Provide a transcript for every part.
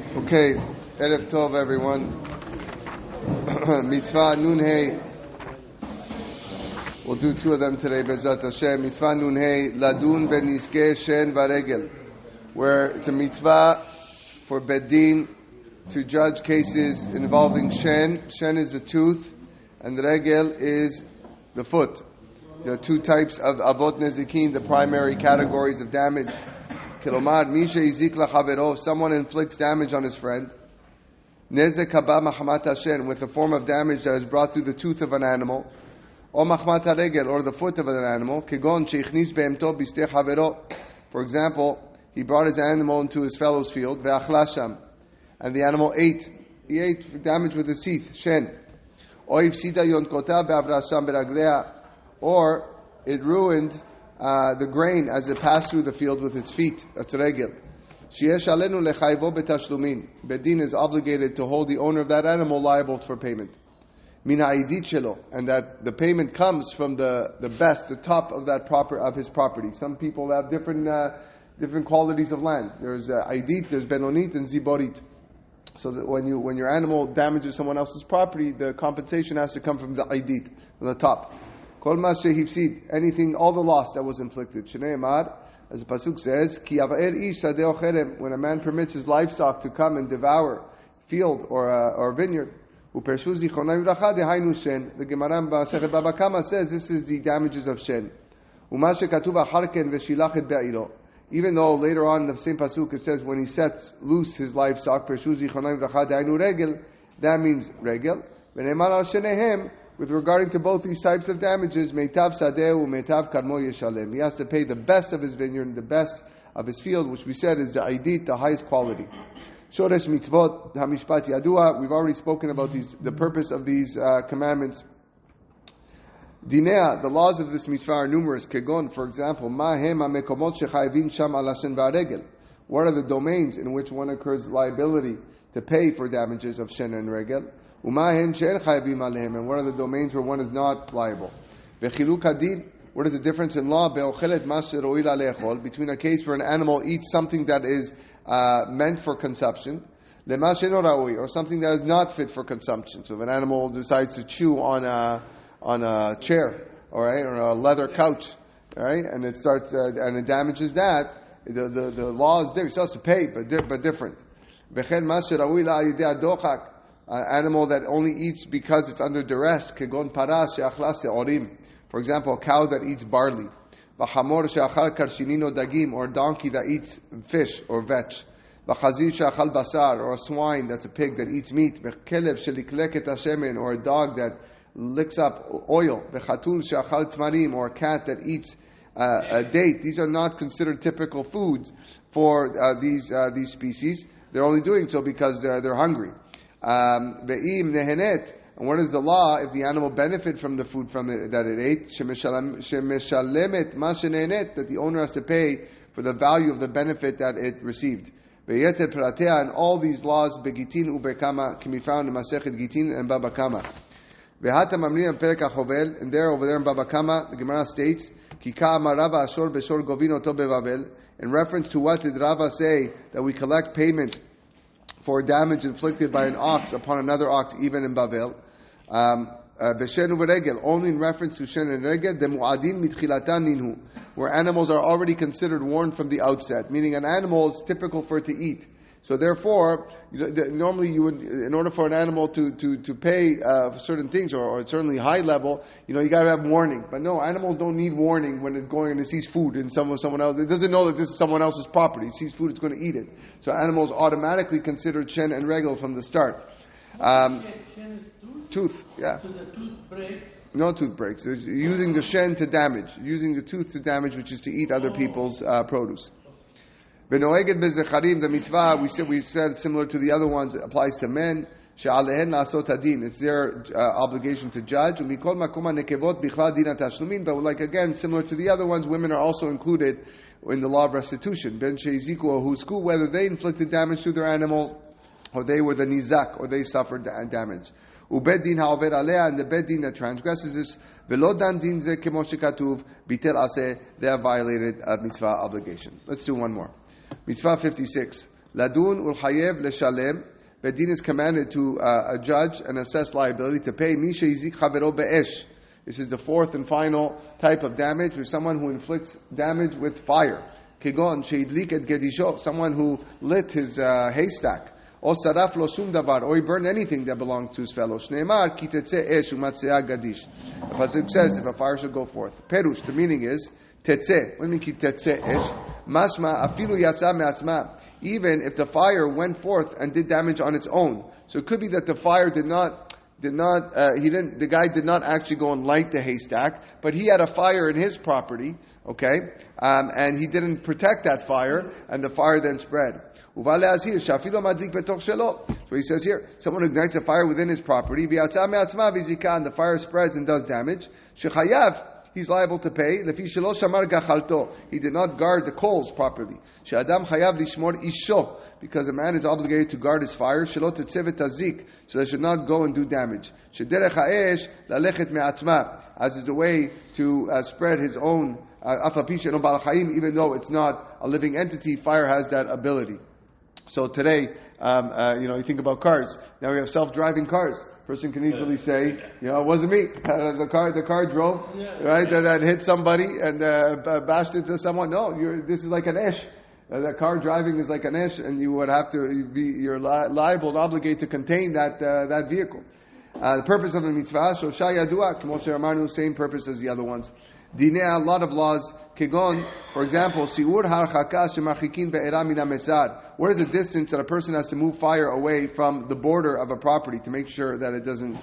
Okay, Erev Tov, everyone. Mitzvah Nun Hey. We'll do two of them today, Bezrat Hashem. Mitzvah Nun Hey, Ladun Beniske Shen Varegel, where it's a mitzvah for Bedin to judge cases involving Shen. Shen is the tooth, and Regel is the foot. There are two types of Avot Nezikin, the primary categories of damage. Kilomar, Misha Izik Lachavero, someone inflicts damage on his friend. Nezek haba mahmat hashen, with a form of damage that is brought through the tooth of an animal. Or mahmat haregel, or the foot of an animal. Kegon sheichnis behemto bisteh havero. For example, he brought his animal into his fellow's field, ve'achlasham, and the animal ate. He ate damage with his teeth, shen. Or ifsita yonkota be'avrasham beraglea, or it ruined the grain as it passed through the field with its feet. That's regel. Sheyesh alenu lechayvo betashlumin. Bedin is obligated to hold the owner of that animal liable for payment. Min ha'idit shelo, and that the payment comes from the best, the top of of his property. Some people have different qualities of land. There's aidit, there's benonit, and ziborit. So that when your animal damages someone else's property, the compensation has to come from the aidit, from the top. Kol ma shehifsid, anything, all the loss that was inflicted. Shnei Amar, as the pasuk says, Ki yavaer ish sadeo cherem, when a man permits his livestock to come and devour field or vineyard. Upershu zichronai v'racha dehainu shen. The Gemara in Masechet Baba Kama says this is the damages of shen. Uma shekatuv harken v'shilach et be'iro. Even though later on in the same pasuk it says when he sets loose his livestock, Pershu zichronai v'racha dehainu regel, that means regel. V'ne'emar al shenehem, with regarding to both these types of damages, meitav sadeh u'meitav karmo yeshalem. He has to pay the best of his vineyard and the best of his field, which we said is the aidit, the highest quality. Shoresh mitzvot hamishpat yadua. We've already spoken about the purpose of these commandments. Dinea, the laws of this mitzvah are numerous. Kegon, for example, mahem hamekomot shechayvin sham al hashen v'aregel. What are the domains in which one incurs liability to pay for damages of shen and regel? And what are the domains where one is not liable? What is the difference in law between a case where an animal eats something that is meant for consumption, or something that is not fit for consumption? So if an animal decides to chew on a chair, all right, or a leather couch, all right, and it starts and it damages that, the law is different. It has to pay, but different. An animal that only eats because it's under duress, kegon paras she'achlas se'orim. For example, a cow that eats barley, v'chamor she'achal karshinino dagim, or a donkey that eats fish or vetch, v'chazir she'achal basar, or a swine that's a pig that eats meat, v'kelev she'likleket hashemen, or a dog that licks up oil, v'chatul she'achal tmarim, or a cat that eats a date. These are not considered typical foods for these species. They're only doing so because they're hungry. Ve'im nehenet, and what is the law if the animal benefit from the food that it ate? Shemeshalemet ma shenehenet, that the owner has to pay for the value of the benefit that it received. Ve'yeter pratea, and all these laws begitin ubekama can be found in Masechet Gitin and Baba Kama. Ve'hata mamrim perek hachovel, and over there in Baba Kama, the Gemara states, Ki ka'amar Rava ashor beshor govin oto bevavel, in reference to what did Rava say that we collect payment for damage inflicted by an ox upon another ox, even in Bavel. B'shen u'regel, only in reference to shen and regel, demu'adin mitchilatan ninhu, where animals are already considered warned from the outset, meaning an animal is typical for it to eat. So therefore, normally you would, in order for an animal to pay for certain things, or certainly high level, you got to have warning. But no, animals don't need warning when it's going and it sees food in someone else. It doesn't know that this is someone else's property. It sees food, it's going to eat it. So animals automatically considered shen and regel from the start. Tooth, yeah. So the tooth breaks? No tooth breaks. It's using the shen to damage, using the tooth to damage, which is to eat other people's produce. Benoeged bezecharim, the mitzvah, we said similar to the other ones, it applies to men. She'alehen la'asot hadin, it's their obligation to judge. Umikol makuma nekevot bichlal din hatashlumin, but like again, similar to the other ones, women are also included in the law of restitution. Ben she'iziku or husku, whether they inflicted damage to their animal, or they were the nizak, or they suffered damage. Ubed din ha'over alea, and the bed din that transgresses this, velo dan din ze kemo shekatuv, bitel aseh, they have violated a mitzvah obligation. Let's do one more. Mitzvah 56. Ladun ulchayev leshalem. Bedin is commanded to judge and assess liability to pay. Misha yizik chavero be'esh. This is the fourth and final type of damage, with someone who inflicts damage with fire. Kegon sheidlik et gedisho, someone who lit his haystack. Or saraf lo shum davar, or he burned anything that belongs to his fellow. Shneimar ki tetzeh esh umatzea gadish. The pasuk says if a fire should go forth. Perush, the meaning is tetzeh. What do you mean ki tetzeh esh? Mashma afilu yatsa me'atzma. Even if the fire went forth and did damage on its own. So it could be that the fire the guy did not actually go and light the haystack, but he had a fire in his property, okay, and he didn't protect that fire, and the fire then spread. So he says here, someone ignites a fire within his property, and the fire spreads and does damage. He's liable to pay. He did not guard the coals properly. Because a man is obligated to guard his fire, so they should not go and do damage. As is the way to spread his own, even though it's not a living entity, fire has that ability. So today, you think about cars. Now we have self-driving cars. Person can easily say, it wasn't me. The car drove, right? That hit somebody and bashed into someone. No, this is like an esh. That car driving is like an esh, and you would have to you're liable and obligated to contain that vehicle. The purpose of the mitzvah, shosha yadua, k'mo she'amarnu, same purpose as the other ones. Dineh, a lot of laws. Kegon, for example, siur harchaka shemarchikin be'era min ha'mesad. What is the distance that a person has to move fire away from the border of a property to make sure that it doesn't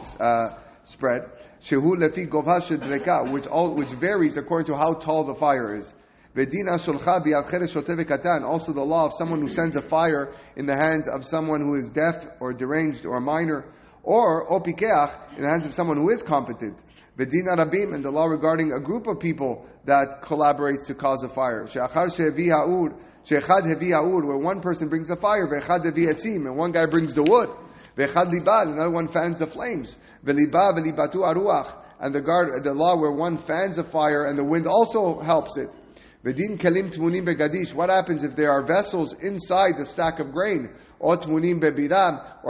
spread? Shehu lefi govha shedreka, which varies according to how tall the fire is. Also the law of someone who sends a fire in the hands of someone who is deaf or deranged or a minor, or opikeach in the hands of someone who is competent. Vedina rabim, and the law regarding a group of people that collaborates to cause a fire. Where one person brings the fire, and one guy brings the wood. And another one fans the flames. And the law where one fans a fire and the wind also helps it. What happens if there are vessels inside the stack of grain, or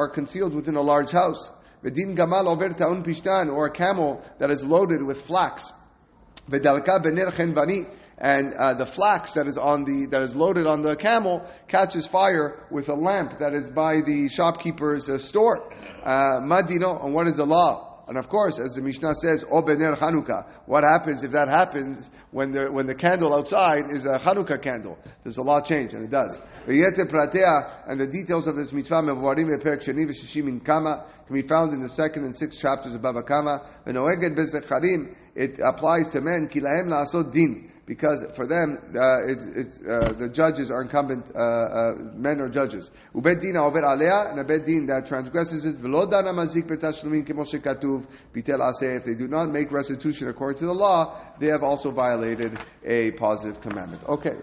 concealed within a large house? Or a camel that is loaded with flax. And the flax that is loaded on the camel catches fire with a lamp that is by the shopkeeper's store. Madino, and what is the law? And of course, as the Mishnah says, O bener Chanukah. What happens if that happens when the candle outside is a Chanukah candle? Does the law change? And it does. And the details of this mitzvah can be found in the 2nd and 6th chapters of Bava Kama. It applies to men, because for them, the judges are incumbent, men or judges. And a bet din that transgresses it, if they do not make restitution according to the law, they have also violated a positive commandment. Okay.